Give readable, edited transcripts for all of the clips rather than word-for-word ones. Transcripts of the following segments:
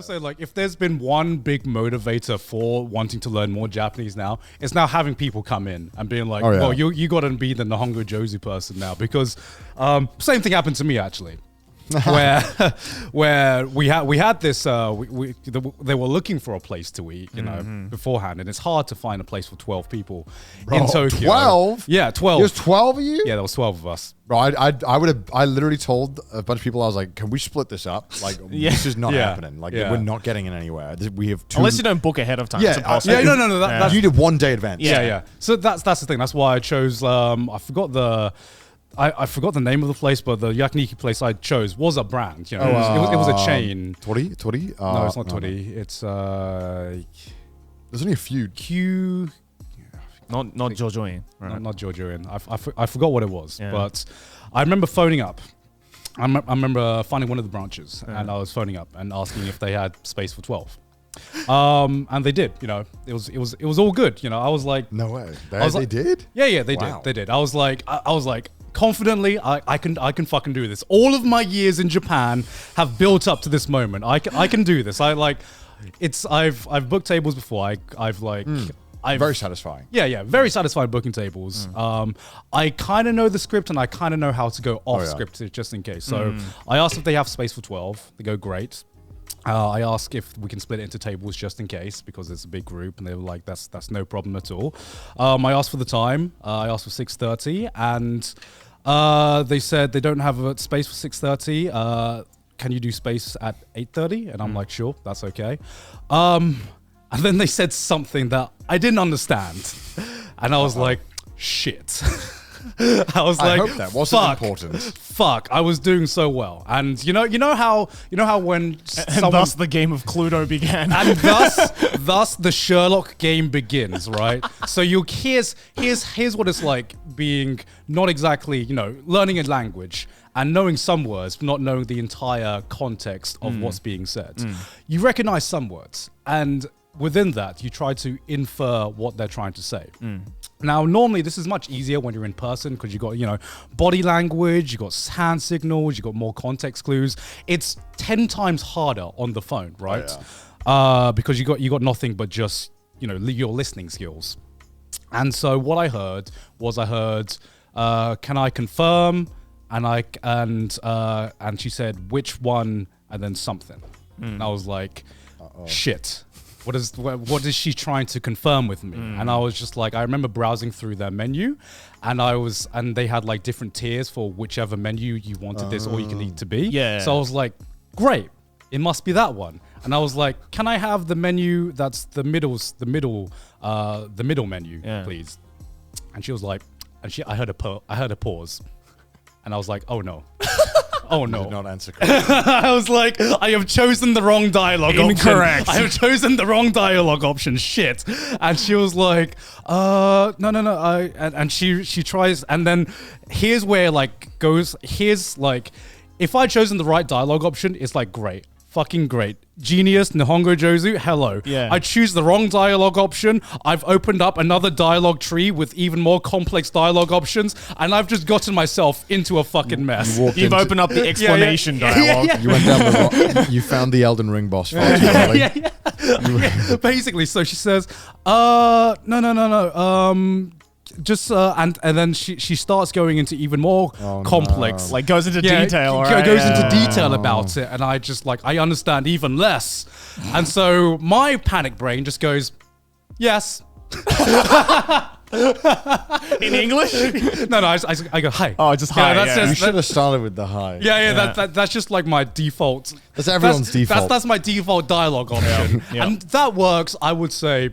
would say, like, if there's been one big motivator for wanting to learn more Japanese now, it's now having people come in and being like, well, you got to be the Nihongo Jozu person now, because same thing happened to me actually. where we had this they were looking for a place to eat, you know, beforehand, and it's hard to find a place for 12 people in Tokyo. 12? Yeah, 12. There's 12 of you? Yeah, there was 12 of us. Bro, I literally told a bunch of people, I was like, can we split this up? Like, this is not happening. Like, we're not getting it anywhere. We have two. Unless you don't book ahead of time. Yeah, no. That's, you did 1 day advance. Yeah. So that's the thing. That's why I chose. I forgot the name of the place, but the yakiniki place I chose was a brand. You know, it was a chain. Tori? No, it's not Tori. No. It's there's only a few. Not Jojoin. Right? Not Jojoin. I forgot what it was, but I remember phoning up. I remember finding one of the branches, and I was phoning up and asking if they had space for 12. And they did. You know, it was all good. You know, I was like, no way. They did? Yeah, they did. They did. I was like, confidently, I can fucking do this. All of my years in Japan have built up to this moment. I can do this. I've booked tables before. I've very satisfying. Yeah, very satisfying booking tables. I kind of know the script, and I kind of know how to go off script just in case. So I asked if they have space for 12. They go, great. I asked if we can split it into tables just in case, because it's a big group, and they were like, that's no problem at all. I asked for the time. I asked for 6:30, and they said they don't have a space for 6:30. Can you do space at 8:30? And I'm like, sure, that's okay. And then they said something that I didn't understand, and I was like, shit. I was like, I hope that wasn't important. Fuck, I was doing so well, and you know how when and thus the game of Cluedo began, and thus the Sherlock game begins, right? So here's what it's like being not exactly, you know, learning a language and knowing some words, but not knowing the entire context of what's being said. You recognize some words, and within that, you try to infer what they're trying to say. Now, normally this is much easier when you're in person, because you got, you know, body language, you got hand signals, you got more context clues. It's 10 times harder on the phone, right? Because you got nothing but just, you know, your listening skills. And so what I heard was, can I confirm? And she said, which one? And then something. And I was like, shit. What is she trying to confirm with me? And I was just like, I remember browsing through their menu, and they had like different tiers for whichever menu you wanted this all you can eat to be. Yeah. So I was like, great, it must be that one. And I was like, can I have the menu that's the middle menu, please? And she was like, I heard a pause, and I was like, oh no. Oh no! Did not answer correctly. I was like, I have chosen the wrong dialogue option. Incorrect. I have chosen the wrong dialogue option. Shit. And she was like, no. And she tries, and then here's where if I'd chosen the right dialogue option, it's like great. Fucking great. Genius, Nihongo Jozu, hello. Yeah. I choose the wrong dialogue option. I've opened up another dialogue tree with even more complex dialogue options, and I've just gotten myself into a fucking mess. You've opened up the explanation dialogue. You went down the you found the Elden Ring boss far too early. Basically, so she says, no. Just and then she starts going into even more complex, like goes into detail. Goes into detail about it, and I just I understand even less, and so my panic brain just goes, yes. In English? No, I go hi. Oh, just hi. Yeah. You should have started with the hi. That's just like my default. That's everyone's default. That's my default dialogue option, and that works. I would say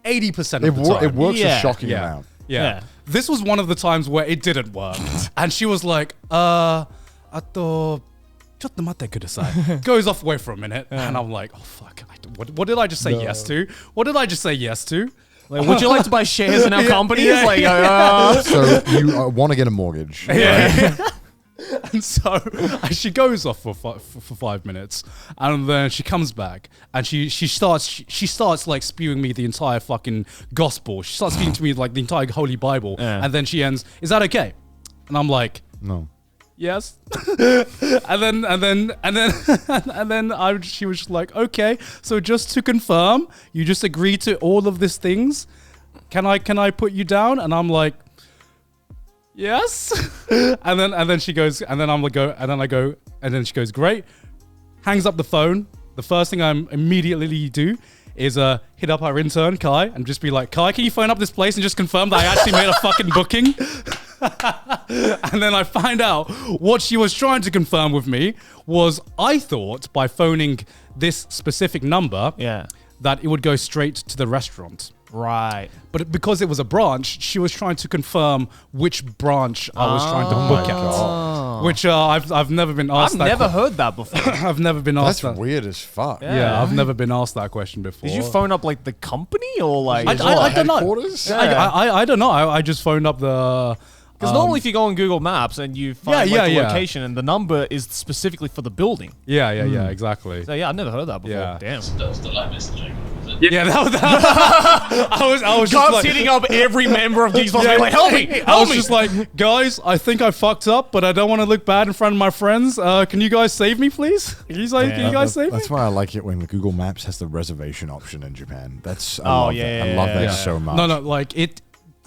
80% of the time. It works a shocking amount. Yeah. This was one of the times where it didn't work. And she was like, ato, chotto matte kudasai. Goes off away for a minute. And I'm like, oh, fuck. What did I just say yes to? What did I just say yes to? Like, would you like to buy shares in our company? So you want to get a mortgage. Yeah. And so she goes off for 5 minutes, and then she comes back, and she starts like spewing me the entire fucking gospel. She starts speaking to me like the entire Holy Bible, and then she ends, "Is that okay?" And I'm like, "No." yes. She was just like, okay, so just to confirm, you just agree to all of these things. Can I put you down? And I'm like, yes. and then she goes, and then I'm like, and then she goes, great. Hangs up the phone. The first thing I immediately do is hit up our intern, Kai, and just be like, Kai, can you phone up this place and just confirm that I actually made a fucking booking? And then I find out what she was trying to confirm with me was I thought by phoning this specific number that it would go straight to the restaurant. Right. But because it was a branch, she was trying to confirm which branch I was trying to book at. Which I've never been asked I've never heard that before. I've never been asked That's that. weird as fuck. Yeah, I've never been asked that question before. Did you phone up like the company or like? I don't know. Headquarters? I don't know. I just phoned up the... Because normally if you go on Google Maps and you find the location and the number is specifically for the building. Yeah, exactly. So yeah, I've never heard that before. Yeah. Damn. Still like messaging. Yeah, that was... I was just God's like... hitting up every member of Geeks Boss, like, help me, I was just like, guys, I think I fucked up, but I don't want to look bad in front of my friends. Can you guys save me, please? Can you guys save me? That's why I like it when Google Maps has the reservation option in Japan. That's I love that so much. No,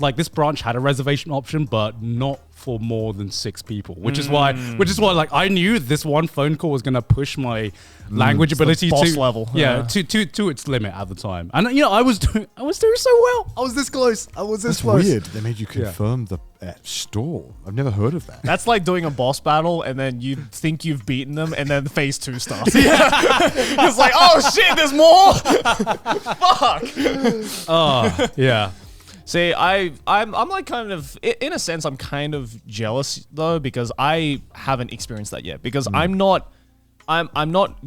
like this branch had a reservation option, but not for more than 6 people, which is why like I knew this one phone call was gonna push my language ability boss to level. to its limit at the time. And I was doing so well. I was this close. That's weird. They made you confirm the stall. I've never heard of that. That's like doing a boss battle and then you think you've beaten them and then phase 2 starts. It's like, oh shit, there's more. Fuck. Yeah. See, I'm like kind of, in a sense, I'm kind of jealous though because I haven't experienced that yet because I'm not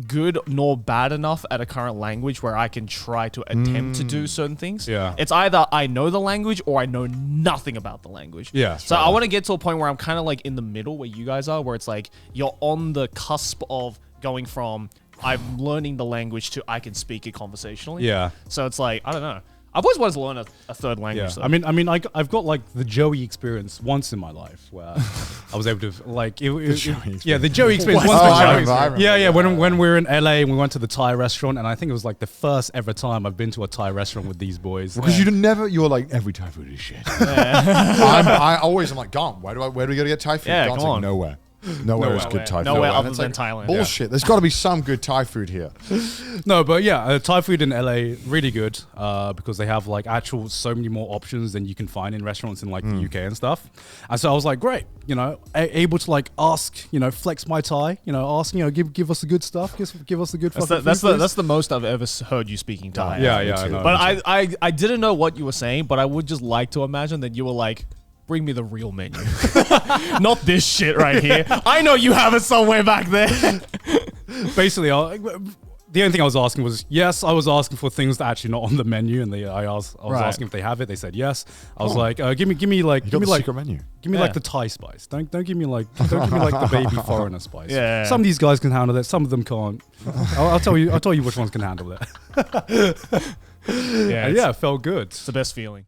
good nor bad enough at a current language where I can try to attempt to do certain things. Yeah. It's either I know the language or I know nothing about the language. Yeah. So I want to get to a point where I'm kind of like in the middle where you guys are, where it's like you're on the cusp of going from I'm learning the language to I can speak it conversationally. Yeah. So it's like, I don't know. I've always wanted to learn a third language. Yeah. Though. I mean, I've got like the Joey experience once in my life where I was able to like the Joey experience. Once when we were in LA and we went to the Thai restaurant, and I think it was like the first ever time I've been to a Thai restaurant with these boys. Because you were like, every Thai food is shit. I'm like, Garnt, where do we go to get Thai food? Yeah, Garnt's come like, on. nowhere. Nowhere is good Thai food. Nowhere other it's than like, Thailand. Bullshit. There's got to be some good Thai food here. No, but yeah, Thai food in LA really good because they have like actual so many more options than you can find in restaurants in like the UK and stuff. And so I was like, great, able to like ask, flex my Thai, ask, give us the good stuff, give us the good. That's the most I've ever heard you speaking Thai. Yeah, I know. But I didn't know what you were saying, but I would just like to imagine that you were like, bring me the real menu. Not this shit right here. I know you have it somewhere back there. Basically, the only thing I was asking was, yes, I was asking for things that are actually not on the menu, and I was asking if they have it. They said yes. I was like, give me like secret menu. Give me like the Thai spice. Don't give me like the baby foreigner spice. Yeah. Some of these guys can handle it. Some of them can't. I'll tell you which ones can handle it. Yeah, it felt good. It's the best feeling.